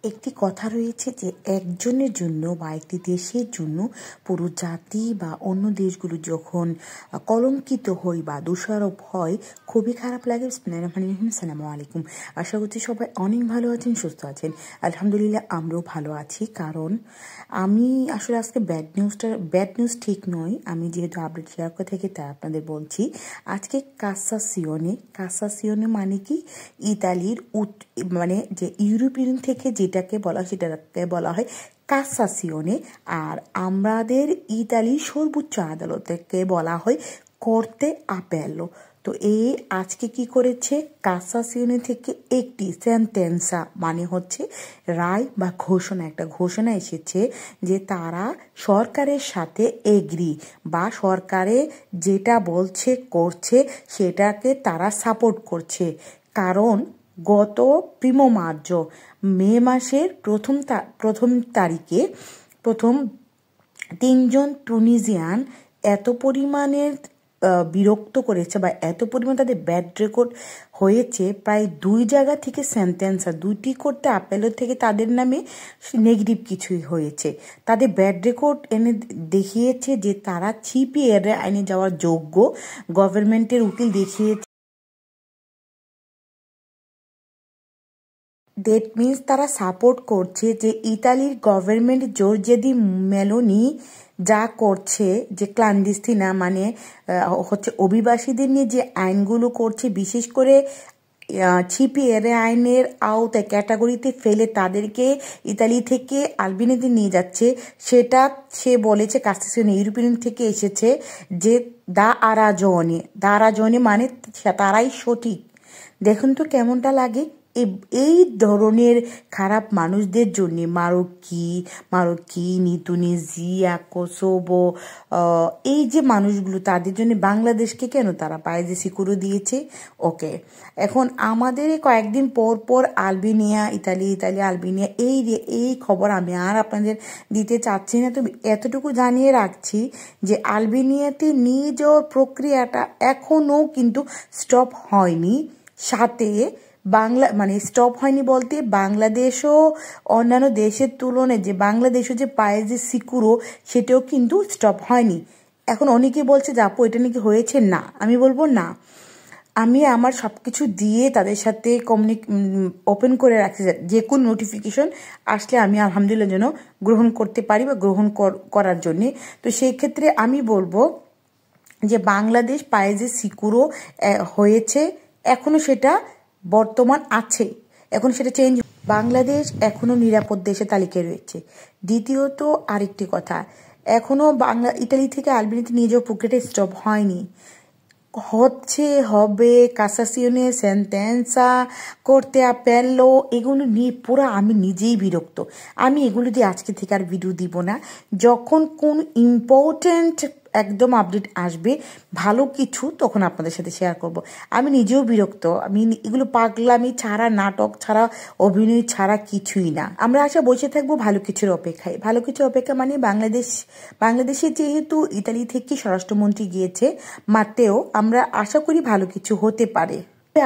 একটি কথা রয়েছে যে একজনের জন্য বা একটি দেশের জন্য পুরো জাতি বা অন্য দেশগুলো যখন কলঙ্কিত হয় বা দোষারোপ হয় খুবই খারাপ লাগে। আসসালামু আলাইকুম। আশা করছি সবাই অনেক ভালো আছেন, সুস্থ আছেন। আলহামদুলিল্লাহ আমরাও ভালো আছি। কারণ আমি আসলে আজকে ব্যাড নিউজ ঠিক নয়, আমি যেহেতু আপডেট শেয়ার করে থাকি তাই আপনাদের বলছি। আজকে কাসাসিওনে মানে কি, ইতালির মানে যে ইউরোপিয়ান থেকে যেটাকে বলা হয় কাসাসিওনে, আর আমাদের ইতালির সর্বোচ্চ আদালতকে বলা হয় কর্তে আপেলো। তো এই আজকে কি করেছে, কাসাসিওনে থেকে একটি সেন্টেন্সা মানে হচ্ছে রায় বা একটা ঘোষণা এসেছে যে তারা সরকারের সাথে এগ্রি বা সরকারে যেটা বলছে করছে সেটাকে তারা সাপোর্ট করছে। কারণ গত মে মাসের প্রথম তারিখে তিনজন টুনিজিয়ান এত পরিমাণের বিরক্ত করেছে বা এত পরিমাণ তাদের ব্যাড রেকর্ড হয়েছে, প্রায় 2 জায়গা থেকে দুইটি করতে আপেলো থেকে তাদের নামে নেগেটিভ কিছুই হয়েছে। তাদের ব্যাড রেকর্ড এনে দেখিয়েছে যে তারা সিপিএর আইনে যাওয়ার যোগ্য। গভর্নমেন্টের উকিল দেখিয়েছে দ্যাট মিনস তারা সাপোর্ট করছে যে ইতালির গভর্নমেন্ট জর্জিয়া দি মেলোনি যা করছে, যে ক্লান্ডিস্তিনা মানে হচ্ছে অভিবাসীদের নিয়ে যে আইনগুলো করছে, বিশেষ করে সিপিএর আইনের আওতায় ক্যাটাগরিতে ফেলে তাদেরকে ইতালি থেকে আলবেনিয়াতে নিয়ে যাচ্ছে, সেটা সে বলেছে কাস্টিসিওনে ইউরোপিয়ান থেকে এসেছে যে দা আরাজনে মানে তারাই সঠিক। দেখুন তো কেমনটা লাগে এই ধরনের খারাপ মানুষদের জন্য। মারোকিনি, তুনিজিয়া, কোসোভো, এই যে মানুষগুলো, তাদের জন্য বাংলাদেশকে কেন তারা পায়েজে সিকিউরিটি দিয়েছে। ওকে, এখন আমাদের কয়েকদিন পর আলবেনিয়া, ইতালি আলবেনিয়া, এই খবর আমি আর আপনাদের দিতে চাচ্ছি না। তবে এতটুকু জানিয়ে রাখছি যে আলবেনিয়াতে নিয়ে যাওয়ার প্রক্রিয়াটা এখনও কিন্তু স্টপ হয়নি। সাথে স্টপ হয়নি বলতে বাংলাদেশও অন্যান্য দেশের তুলনায় যে বাংলাদেশও যে পায়েজে সিকিউরো সেটাও কিন্তু স্টপ হয়নি। এখন অনেকে বলছে যে আপু এটা নাকি হয়েছে। না, আমি বলবো না। আমি আমার সব কিছু দিয়ে তাদের সাথে ওপেন করে রাখছি, যে কোনো নোটিফিকেশন আসলে আমি আলহামদুলিল্লাহ যেন গ্রহণ করতে পারি বা গ্রহণ করার জন্যে। তো সেই ক্ষেত্রে আমি বলবো যে বাংলাদেশ পায়েজে সিকিউরো হয়েছে, এখনো সেটা বর্তমান আছে, এখন সেটা চেঞ্জ। বাংলাদেশ এখনো নিরাপদ দেশের তালিকায় রয়েছে। দ্বিতীয়ত আরেকটি কথা, এখনো ইতালি থেকে আলবেনিয়াতে নিয়ে যাওয়ার প্রক্রিয়াটা স্টপ হয়নি, হবে। কাসাসিওনে, সেন্টেন্সা, করতে আপেলো, এগুলো নিয়ে পুরো আমি নিজেই বিরক্ত। আমি এগুলো দিয়ে আজকে থেকে আর ভিডিও দিব না। যখন কোন ইম্পর্টেন্ট একদম আপডেট আসবে ভালো কিছু, তখন আপনাদের সাথে শেয়ার করব। আমি নিজেও বিরক্ত। আমি এগুলো পাগলামি ছাড়া, নাটক ছাড়া, অভিনয় ছাড়া কিছুই না। আমরা বসে থাকবো ভালো কিছুর অপেক্ষায়। ভালো কিছুর অপেক্ষা মানে বাংলাদেশে যেহেতু ইতালি থেকে স্বরাষ্ট্রমন্ত্রী গিয়েছে মাত্তেও, আমরা আশা করি ভালো কিছু হতে পারে।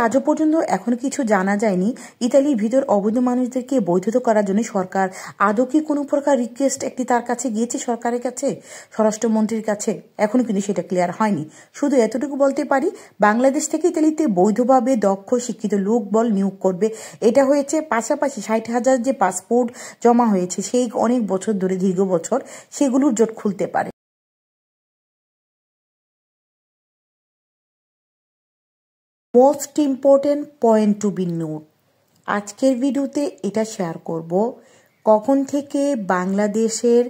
আজও পর্যন্ত এখনো কিছু জানা যায়নি ইতালির ভিতর অবৈধ মানুষদেরকে বৈধতা করার জন্য সরকার আদৌ কি কোনো প্রকার রিকোয়েস্ট একটি তার কাছে গিয়েছে, সরকারের কাছে, স্বরাষ্ট্রমন্ত্রীর কাছে। এখনো কিন্তু সেটা ক্লিয়ার হয়নি। শুধু এতটুকু বলতে পারি, বাংলাদেশ থেকে ইতালিতে বৈধভাবে দক্ষ শিক্ষিত লোকবল নিয়োগ করবে, এটা হয়েছে। পাশাপাশি 60,000 যে পাসপোর্ট জমা হয়েছে সেই অনেক বছর ধরে, দীর্ঘ বছর, সেগুলোর জট খুলতে পারে। Most important point to be note, আজকের ভিডিওতে এটা শেয়ার করব কখন থেকে বাংলাদেশের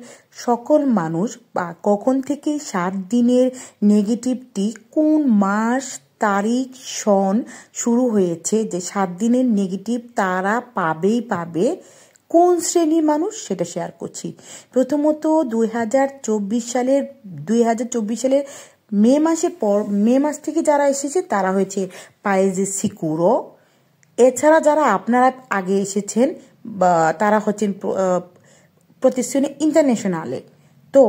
সকল মানুষ বা কখন থেকে 7 দিনের নেগেটিভটি কোন মাস, তারিখ, সন শুরু হয়েছে যে 7 দিনের নেগেটিভ তারা পাবে, কোন শ্রেণীর মানুষ সেটা শেয়ার করছি। প্রথমত 2024 সালের মে মাস থেকে যারা এসেছে তারা হয়েছে পায়েজে সিকিউরো। এছাড়া যারা আপনারা আগে এসেছেন বা তারা হচ্ছেন প্রতিষ্ঠানে ইন্টারন্যাশনালে। তো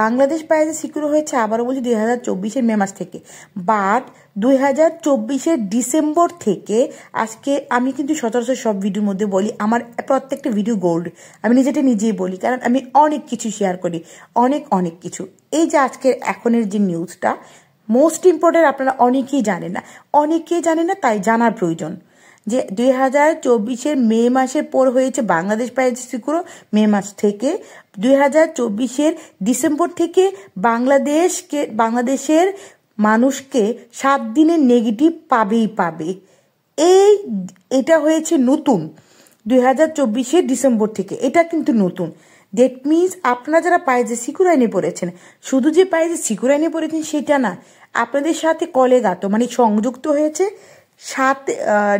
বাংলাদেশ প্রাইজে সিকিউর হয়েছে আবারও বলছি 2024-এর মে মাস থেকে, বাট 2024-এর ডিসেম্বর থেকে আজকে আমি কিন্তু সচরাচর সব ভিডিওর মধ্যে বলি আমার প্রত্যেকটা ভিডিও গোল্ড, আমি নিজেই বলি, কারণ আমি অনেক কিছু শেয়ার করি, অনেক কিছু। এই যে আজকের এখনের যে নিউজটা মোস্ট ইম্পর্টেন্ট, আপনারা অনেকেই জানেন না, তাই জানার প্রয়োজন যে 2024-এর মে মাসের পর হয়েছে বাংলাদেশ প্রাইজ সিকিউর। মে মাস থেকে 2024-এর ডিসেম্বর থেকে বাংলাদেশের মানুষকে 7 দিনের নেগেটিভ পাবে। এটা হয়েছে নতুন 2024-এর ডিসেম্বর থেকে, এটা কিন্তু নতুন। দ্যাট মিনস আপনারা যারা প্রাইজে সিকিউর আইনে পড়েছেন, শুধু যে প্রাইজে সিকিউর আইনে পড়েছেন সেটা না, আপনাদের সাথে কলেগাত মানে সংযুক্ত হয়েছে 7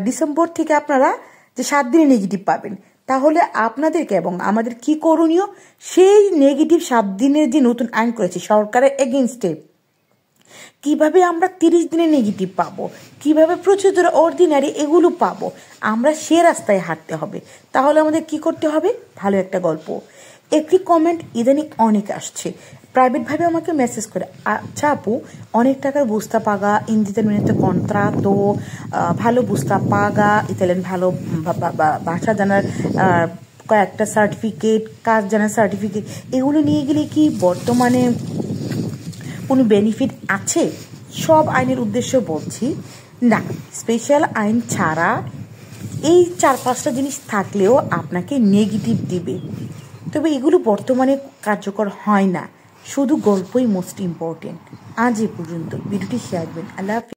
ডিসেম্বর থেকে আপনারা যে 7 দিনে নেগেটিভ পাবেন। তাহলে আপনাদেরকে এবং আমাদের কি করণীয়, সেই নেগেটিভ 7 দিনের যে নতুন আইন করেছে সরকারের এগেনস্টে, কিভাবে আমরা 30 দিনে নেগেটিভ পাবো, কিভাবে প্রচুর অর্ডিনারি এগুলো পাবো, আমরা সে রাস্তায় হাঁটতে হবে। তাহলে আমাদের কি করতে হবে, ভালো একটা গল্প। একটি কমেন্ট ইদানিং অনেক আসছে, প্রাইভেটভাবে আমাকে মেসেজ করে, আচ্ছা আপু অনেক টাকার বুস্তা পাগা ইন্ডিটারমিনেন্ট কন্ট্রাতো ভালো বুস্তা পাগা ইতালিয়ান ভালো ভাষা জানার কয়েকটা সার্টিফিকেট, কাজ জানার সার্টিফিকেট, এগুলো নিয়ে গেলে কি বর্তমানে কোনো বেনিফিট আছে? সব আইনের উদ্দেশ্য বলছি না, স্পেশাল আইন ছাড়া এই 4-5টা জিনিস থাকলেও আপনাকে নেগেটিভ দিবে, তবে এগুলো বর্তমানে কার্যকর হয় না, শুধু গল্পই মোস্ট ইম্পর্টেন্ট। আজ এ পর্যন্ত, ভিডিওটি শেয়ার করবেন। আল্লাহ হাফেজ।